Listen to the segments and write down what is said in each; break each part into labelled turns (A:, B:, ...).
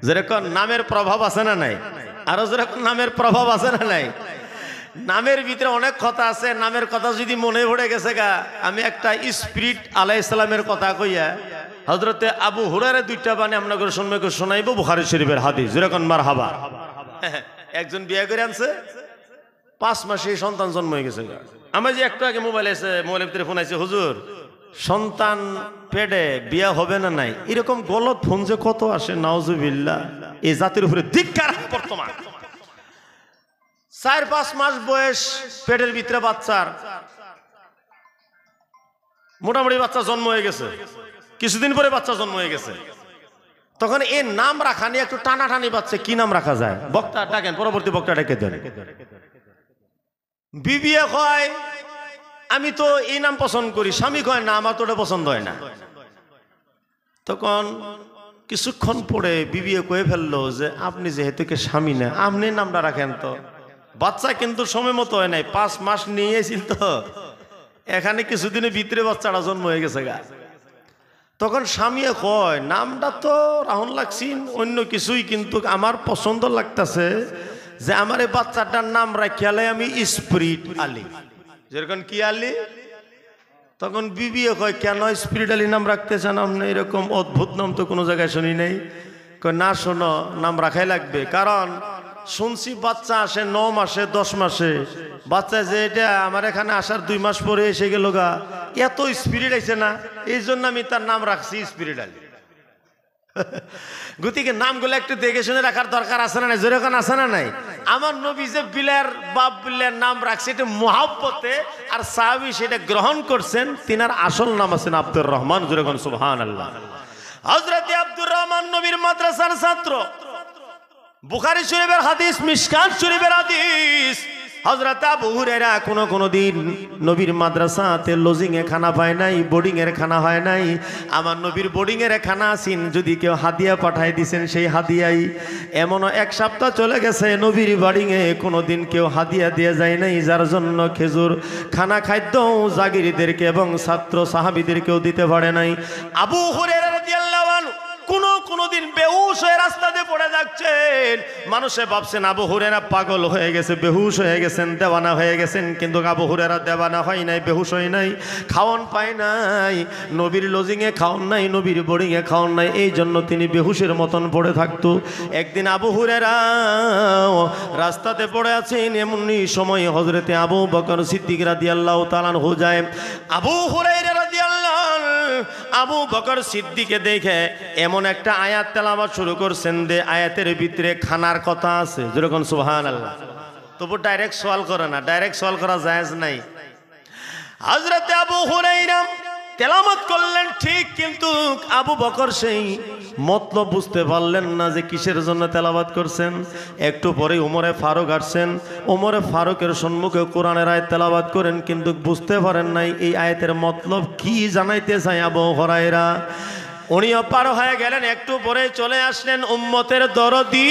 A: যেরকম নামের প্রভাব আছে না নাই, আরো যেরকম নামের প্রভাব আছে না নাই। নামের ভিতরে অনেক কথা আছে, নামের কথা যদি মনে পড়ে গেছে গা, আমি একটা স্পিরিট আলাইহিস সালামের কথা কইয়া হযরতে আবু হুরায়রা দুইটা বাণী আপনাদের সম্মুখে শোনাইব, বুখারী শরীফের হাদিস। যেরকম মারহাবা। একজন বিয়ে করে আনছে, 5 মাসে সন্তান জন্ম হয়ে গেছে গা। আমার যে একটু আগে মোবাইলের ভিতরে ফোন আইছে, হুজুর সন্তান পেটে বিয়া হবে না নাই, এরকম গলত ফোন যে কত আসে, নাউজুবিল্লাহ। এই জাতির উপরে ধিক্কার। বর্তমান 4-5 মাস বয়স, পেটের ভিতরে বাচ্চার মোটামুটি বাচ্চা জন্ম হয়ে গেছে, কিছুদিন পরে বাচ্চা জন্ম হয়ে গেছে। তখন এই নাম রাখা নিয়ে একটু টানাটানি বাচ্চা, কি নাম রাখা যায়? বক্তা ডাকেন, পরবর্তী বক্তা ডেকে দেন। বিবিএ কয় আমি তো এই নাম পছন্দ করি, স্বামী কয় না আমার তো ওটা পছন্দ হয় না। তখন কিছুক্ষণ পরে বিবিএ কয়ে ফেললো যে আপনি যেহেতু কে স্বামী না, আপনি নামটা রাখেন তো। বাচ্চা কিন্তু সময় মতো হয় নাই, 5 মাস নিয়েছিল তো, এখানে কিছুদিনের ভিতরে বাচ্চাটা জন্ম হয়ে গেছে গা। তখন স্বামী কয় নামটা তো রাহুল লাগছিন অন্য কিছুই, কিন্তু আমার পছন্দ লাগতেছে যে আমার এই বাচ্চাটার নাম রাখিয়ালে আমি স্পিরিট আলী। যেরকম কি আলী? তখন বিবিএ কয় কেন স্পিরিট আলী নাম রাখতে চান আপনি? এরকম অদ্ভুত নাম তো কোনো জায়গায় শুনি নাই। কয় না শোনো, নাম রাখাই লাগবে, কারণ শুনছি বাচ্চা আসে 9 মাসে 10 মাসে, বাচ্চা যে এটা আমার এখানে আসার 2 মাস পরে এসে গেল গা, এত স্পিরিট আইছে না, এই জন্য আমি তার নাম রাখছি স্পিরিট আলী। গতিকে নামগুলো একটু দেখে শুনে রাখার দরকার আছে না নাই? যেরকম আছে না নাই? আমার নবী যে বিলার বাপ বিলার নাম রাখছে এটা মুহাব্বতে, আর সাহাবী সেটা গ্রহণ করছেন। তিনার আসল নাম আছেন আব্দুর রহমান। যেরকম সুবহানাল্লাহ। হযরত আব্দুর রহমান নবীর মাদ্রাসার ছাত্র। বুখারী শরীফের হাদিস, মিশকাত শরীফের হাদিস। হযরত আবু হুরায়রা কোন দিন নবীর মাদ্রাসাতে লজিং এ খানা পায় নাই, বোর্ডিং এর খানা হয় নাই। আমার নবীর বোর্ডিং এর খানা আছেন, যদি কেউ হাদিয়া পাঠায় দিছেন সেই হাদিয়াই। এমনও 1 সপ্তাহ চলে গেছে নবীর বোর্ডিং এ কোনোদিন কেউ হাদিয়া দিয়ে যায় নাই, যার জন্য খেজুর খানা খাদ্য জাগিরিদেরকে এবং ছাত্র সাহাবীদেরকেও দিতে পারে নাই। আবু হুরায়রা রাদিয়াল্লাহু আনহু কোনদিন বেহুশ হয়ে রাস্তাতে পড়ে যাচ্ছেন, মানুষে ভাবছেন আবু হুরায়রা পাগল হয়ে গেছে, বেহুশ হয়ে গেছেন, দেওয়ানা হয়ে গেছেন। কিন্তু আবু হুরায়রা দেওয়ানা হয় নাই, বেহুশ হয় নাই, খাওয়ান পায় নাই, নবীর লজিং এ খাওয়ান নাই, নবীর বোর্ডিং এ খাওয়ান নাই, এই জন্য তিনি বেহুশের মতন পড়ে থাকতো। একদিন আবু হুরায়রা রাস্তাতে পড়ে আছেন, এমনি সময় হযরতে আবু বকর সিদ্দিক রাদিয়াল্লাহু তাআলা আনহু যায়। আবু হুরায়রা আবু বকর সিদ্দিকে দেখে এমন একটা আয়াত তেলাওয়াত শুরু করছেন যে আয়াতের ভিতরে খানার কথা আছে। যেরকম সুবহানাল্লাহ। তবু ডাইরেক্ট সওয়াল করে না, ডাইরেক্ট সওয়াল করা জায়েজ নাই। হযরত আবু হুরায়রা তেলাওয়াত করলেন ঠিক, কিন্তু আবু বকর সেই মতলব বুঝতে পারলেন না যে কিসের জন্য তেলাওয়াত করছেন। একটু পরে ওমরে ফারুক আসছেন, ওমরে ফারুকের সম্মুখে কোরআনের আয়াত তেলাওয়াত করেন, কিন্তু বুঝতে পারেন নাই এই আয়াতের মতলব কি জানাইতে চায় আবু হুরায়রা। উনিও পার হয়ে গেলেন, একটু পরে চলে আসলেন উম্মতের দরদি,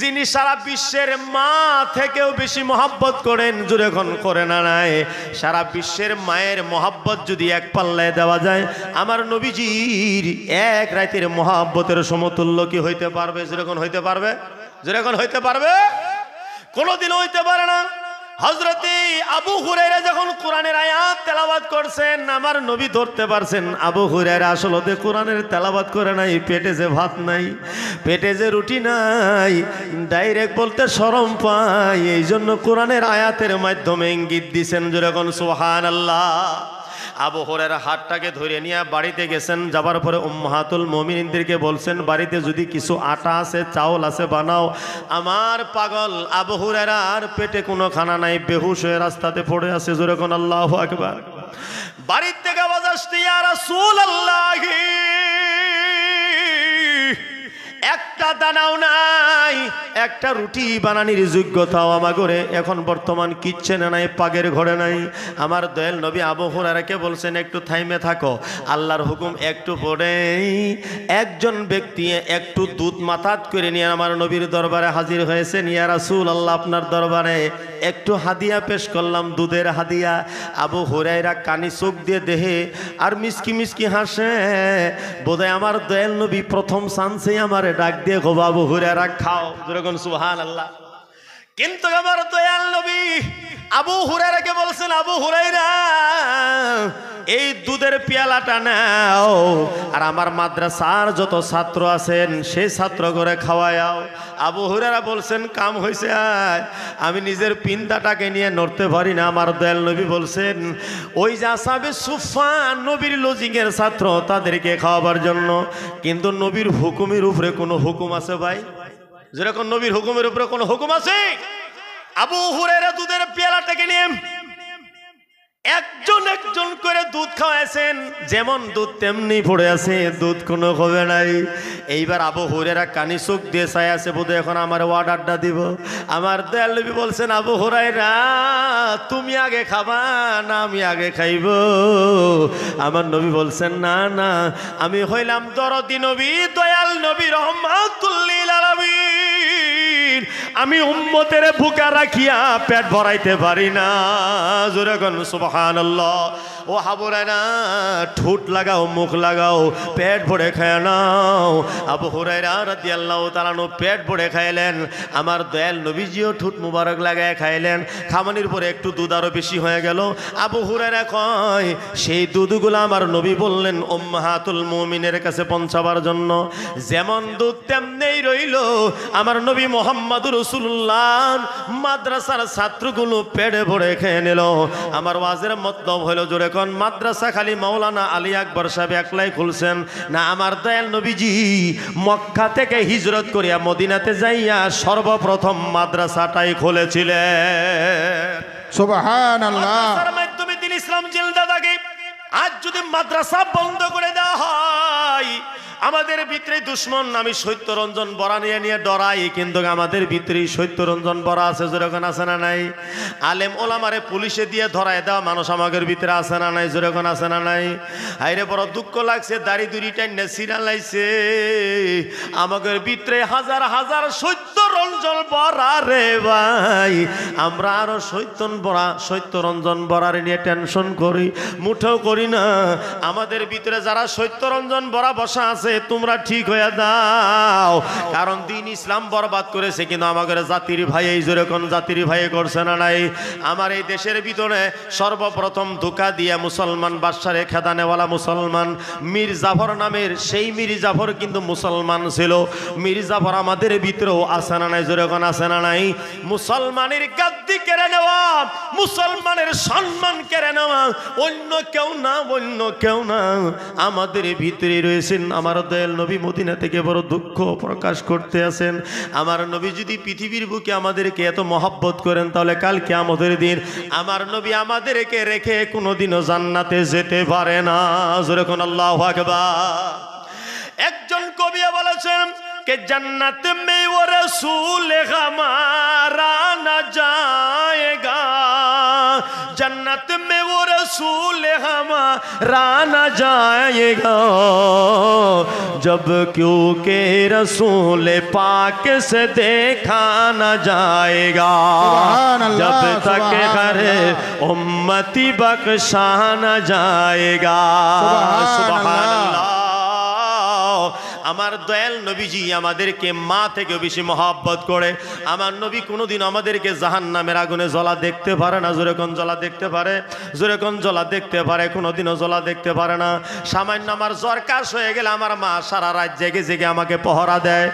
A: যিনি সারা বিশ্বের মা থেকেও বেশি মহব্বত করেন। জোরে করে না নাই? সারা বিশ্বের মায়ের মহব্বত যদি এক পাল্লায় দেওয়া যায়, আমার নবীজির 1 রাতের মহব্বতের সমতুল্য কি হইতে পারবে? যেরকম হইতে পারবে? যেরকম হইতে পারবে? কোনোদিন হইতে পারে না। হযরতে আবু হুরায়রা যখন কোরআনের আয়াত তেলাওয়াত করছেন, আমার নবী ধরতে পারছেন আবু হুরায়রা আসলে কোরআনের তেলাওয়াত করে নাই, পেটে যে ভাত নাই, পেটে যে রুটি নাই, ডাইরেক্ট বলতে শরম পায়, এই জন্য কোরআনের আয়াতের মাধ্যমে ইঙ্গিত দিছেন। যেরকম সুবহানাল্লাহ। আবু হুরায়রা হাতটাকে ধরে নিয়ে বাড়িতে গেছেন। যাবার পরে উম্মাহাতুল মুমিনিনদেরকে বলছেন বাড়িতে যদি কিছু আটা আছে, চাউল আছে, বানাও। আমার পাগল আবু হুরায়রার পেটে কোনো খানা নাই, বেহুশ হয়ে রাস্তাতে পড়ে আছে। জোরে কোন আল্লাহু আকবার। বাড়ির থেকে আওয়াজ আসছে ইয়া রাসূলুল্লাহ, একটা একটা দানাও নাই, একটা রুটি বানানির যোগ্যতাও আমাগরে এখন বর্তমান কিচেনে নাই, পাগের ঘরে নাই। আমার দয়াল নবী আবু হুরায়রাকে বলছেন একটু থাইমে থাকো, আল্লাহর হুকুম একটু পড়ে একজন ব্যক্তি একটু দুধ মাথাত করে নিয়ে আমার নবীর দরবারে হাজির হয়েছেন। ইয়া রাসূলুল্লাহ, আপনার দরবারে একটু হাদিয়া পেশ করলাম, দুধের হাদিয়া। আবু হুরায়রা কানি চোখ দিয়ে দেহে আর মিসকি মিসকি হাসে। বোধহয় আমার দয়াল নবী প্রথম চান্সে আমারে ডাক দিয়ে গো আবু হুরায়রা খাও, যেরকম সুবহানাল্লাহ। কিন্তু আমার দয়াল নবী আবু হুরায়রাকে বলছেন, আবু হুরায়রা এই দুধের পেয়ালাটা নাও, আর আমার মাদ্রাসার যত ছাত্র আছেন সেই ছাত্র করে খাওয়াও। আবু হুরায়রা বলছেন কাম হয়েছে, আমি নিজের পিন্দাটাকে নিয়ে নড়তে পারি না। আমার দয়াল নবী বলছেন ওই যে আসহাবে সুফা নবীর লজিকের ছাত্র, তাদেরকে খাওয়াবার জন্য। কিন্তু নবীর হুকুমের উপরে কোনো হুকুম আছে ভাই? যেরকম নবীর হুকুমের উপরে কোনো হুকুম আছে? আবু হুরায়রা দুধের পেয়ালাটাকে নিয়ে একজন একজন করে দুধ খাওয়াইছেন, যেমন দুধ তেমনি পড়ে আছে, দুধ কোনো হবে নাই। এইবার আবু হুরায়রা কানি চোখ দিয়ে চাই আছে, বোধ এখন আমার অর্ডারটা দিব। আমার দয়াল নবী বলছেন, আবু হুরায়রা তুমি আগে খাবা না আমি আগে খাইব? আমার নবী বলছেন না না, আমি হইলাম দরদি নবী, দয়াল নবী রহমাতুল লিল আলামিন, আমি উম্মতের ভুকা রাখিয়া পেট ভরাইতে পারি না। জোরে কোন সুবহানাল্লাহ। ও হাবুরায়রা ঠোঁট লাগাও, মুখ লাগাও, পেট ভরে খায় নাও। আবু হুরায়রা রাদিয়াল্লাহু তাআলা আনহু পেট ভরে খাইলেন। আমার দয়াল নবীজিও ঠোঁট মুবারক লাগায় খাইলেন। খামানির পরে একটু দুধ আরো বেশি হয়ে গেল। আবু হুরায়রা কয় সেই দুধগুলো আমার নবী বললেন উম্মাহাতুল মুমিনের কাছে পৌঁছাবার জন্য। যেমন দুধ তেমনিই রইল। আমার নবী মুহাম্মদুর রাসূলুল্লাহ মাদ্রাসার ছাত্রগুলো পেটে ভরে খেয়ে নিল। আমার ওয়াজের মতলব হলো, জোরে কোন মাদ্রাসা খালি মাওলানা আলী আকবর সাহেব একলাই খুলছেন না, আমার দয়াল নবীজি মক্কা থেকে হিজরত করিয়া মদিনাতে যাইয়া সর্বপ্রথম মাদ্রাসাটাই খুলেছিলেন।
B: সুবহানাল্লাহ।
A: মাদ্রাসার মাধ্যমে দিন ইসলাম জিন্দা থাকে। আজ যদি মাদ্রাসা বন্ধ করে দেওয়া হয়, আমাদের ভিতরে দুশ্মন আমি সত্যরঞ্জন বরা নিয়ে নিয়ে ডরাই, কিন্তু আমাদের ভিতরে সত্যরঞ্জন বরা আছে, যেরকম আছে না নাই? আলেম ওলামারে পুলিশে দিয়ে ধরায় দেওয়া মানুষ আমাদের ভিতরে আছে না নাই? যেরকম আছে না নাই? আইরে বড় দুঃখ লাগছে, দাড়ি দুড়ি টাইনে সিরা লাইছে। আমাদের ভিতরে হাজার হাজার সত্যরঞ্জন বরা রে ভাই, আমরা আরো সত্যরঞ্জন বরার নিয়ে টেনশন করি, মুঠেও করি না। আমাদের ভিতরে যারা সত্যরঞ্জন বরা বসা আছে, তোমরা ঠিক হয়ে দাও, কারণ দিন ইসলাম বরবাদ করেছে, কিন্তু আমাদের জাতির ভাই এই যেরকম জাতির ভাই করছে না নাই? আমার এই দেশের ভিতরে সর্বপ্রথম ধোঁকা দিয়ে মুসলমান বাদশারে খেদানেওয়ালা মুসলমান মীর জাফর নামের সেই মীর জাফর কিন্তু মুসলমান ছিল। মীর জাফর আমাদের ভিতরেও আছে না নাই? যেরকম আছে না নাই? মুসলমানের গাদ্দি কেড়ে নেওয়া, মুসলমানের সম্মান কেড়ে নেওয়া অন্য কেউ না, অন্য কেউ না, আমাদের ভিতরে রয়েছেন আমার দয়াল নবী। মদিনা থেকে বড় দুঃখ প্রকাশ করতে আছেন। আমার নবী যদি পৃথিবীর বুকে আমাদেরকে এত মহব্বত করেন, তাহলে কাল কিয়ামতের দিন আমার নবী আমাদেরকে রেখে কোনোদিনও জান্নাতে যেতে পারে না। যেরকম আল্লাহু আকবার। একজন কবি বলেছেন कि जन्नत में वो रसूल हमारा न जाएगा, जन्नत में वो रसूल हमारा न जाएगा, जब क्योंकि रसूल पाक से देखा न जाएगा, जब तक हर उम्मती बख्शा न जाएगा। सुभान अल्लाह। আমার দয়াল নবীজি আমাদেরকে মা থেকে বেশি মহব্বত করে। আমার নবী কোনোদিন আমাদেরকে জাহান্নামের আগুনে জ্বলা দেখতে পারে না। যেরকম জ্বলা দেখতে পারে, যেরকম জ্বলা দেখতে পারে, কোনোদিনও জ্বলা দেখতে পারে না। সামান্য আমার জ্বর কাশ হয়ে গেলে আমার মা সারা রাত জেগে জেগে আমাকে পহরা দেয়।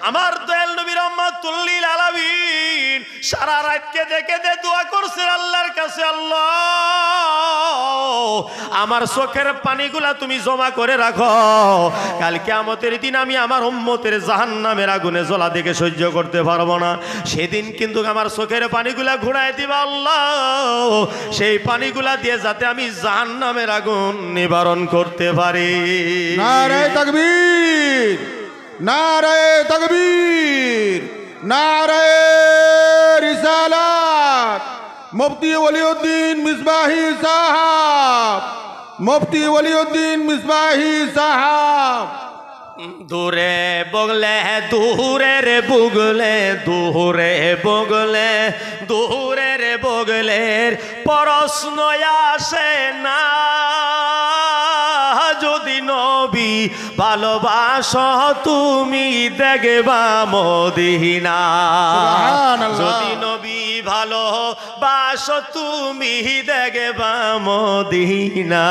A: আমার দয়াল নবী রহমাতুল লিল আলামিন সারা রাত কেঁদে কেঁদে দোয়া করছে আল্লাহর কাছে, আল্লাহ আমার চোখের পানিগুলা তুমি জমা করে রাখো, কাল কিয়ামতের দিন আমি আমার উম্মতের জাহান্নামের আগুনে জ্বলা দেখে সহ্য করতে পারবো না। সেদিন কিন্তু আমার চোখের পানিগুলা ঘুরাই দিবা আল্লাহ, সেই পানিগুলা দিয়ে যাতে আমি জাহান্নামের আগুন নিবারণ করতে পারি।
B: নারে তাকবীর, নারায়ে তাকবীর, নারায়ে রিসালাত। মুফতি ওলিউদ্দিন মিসবাহি সাহাব, মুফতি ওলিউদ্দিন মিসবাহি সাহাব।
A: দূরে বগলে দূরে রে বুগলে, দূরে বগলে দূরে রে বগলের প্রশ্ন আসে না, যদি নবী ভালোবাসো তুমি দেখবা মদিনা। যদি নবী ভালোবাসো তুমি দেখবা মদিনা।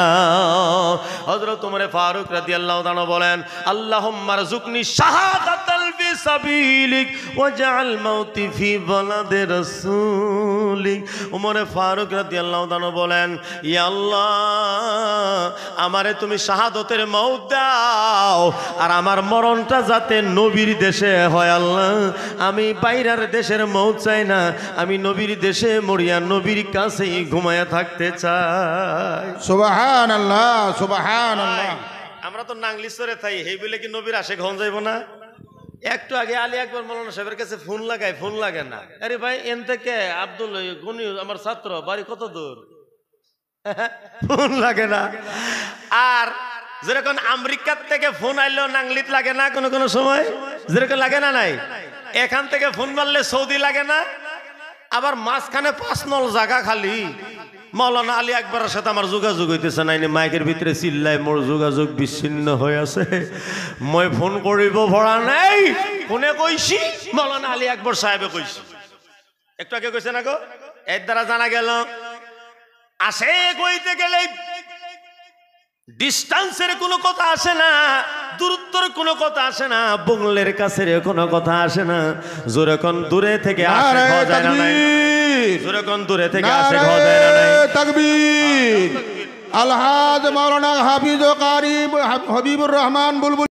A: হযরত ওমর ফারুক রাদিয়াল্লাহু তাআলা বলেন, আল্লাহুম্মা রযুকনি শাহাদাতাল ফি সাবিলিক ওয়াজআল মাউতি ফি বালাদি রাসূলিক। ওমর ফারুক রাদিয়াল্লাহু তাআলা বলেন, ইয়া আল্লাহ, আমারে তুমি শাহাদতের মওত দাও, আর আমার মরণটা যাতে নবীর দেশে হয়। আল্লাহ, আমি বাইরের দেশের মওত চাই না, আমি নবীর দেশে মরিয়া নবীর কাছেই ঘুমায়া থাকতে চাই।
B: সুবহানাল্লাহ, সুবহানাল্লাহ।
A: আমরা তো নাংলিশ্বরে থাই, এই বলে কি নবীর আশে ঘন যাইব না? একটু আগে আলী আকবর মৌলানা সাহেবের কাছে ফোন লাগাই, ফোন লাগে না। আরে ভাই, এন থেকে আব্দুল গনি আমার ছাত্র, বাড়ি কত দূর? ফোন লাগে না। আর যেরকম আমেরিকার থেকে ফোন আইলো নাংলিত লাগে না কোনো কোনো সময়, যেরকম লাগে না নাই। এখান থেকে ফোন মারলে সৌদি লাগে না। আবার মাঝখানে 5 নল জায়গা খালি। মৌলানা আলী আকবরের সাথে আমার যোগাযোগ হইতেছে নাই, মাইকের ভিতরে চিল্লাই মোর যোগাযোগ বিচ্ছিন্ন হয়ে আছে, মই ফোন করিব ভরা নাই। ফোনে কইছি মৌলানা আলী আকবর সাহেবে কইছি, একটু আগে কইছে না গো। এর দ্বারা জানা গেল আসে কইতে গেলে ডিস্টেন্সের কোনো কথা আসে না, দূরত্বের কোনো কথা আসে না, বংলের কাছের কোনো কথা আসে না। যেরকম দূরে থেকে আসে খোঁজায় না নাই, যেরকম দূরে থেকে আসে খোঁজায় না নাই।
B: তাকবীর। আলহাজ মাওলানা হাফিজ ও কারি হাবিবুর রহমান বুলবুল।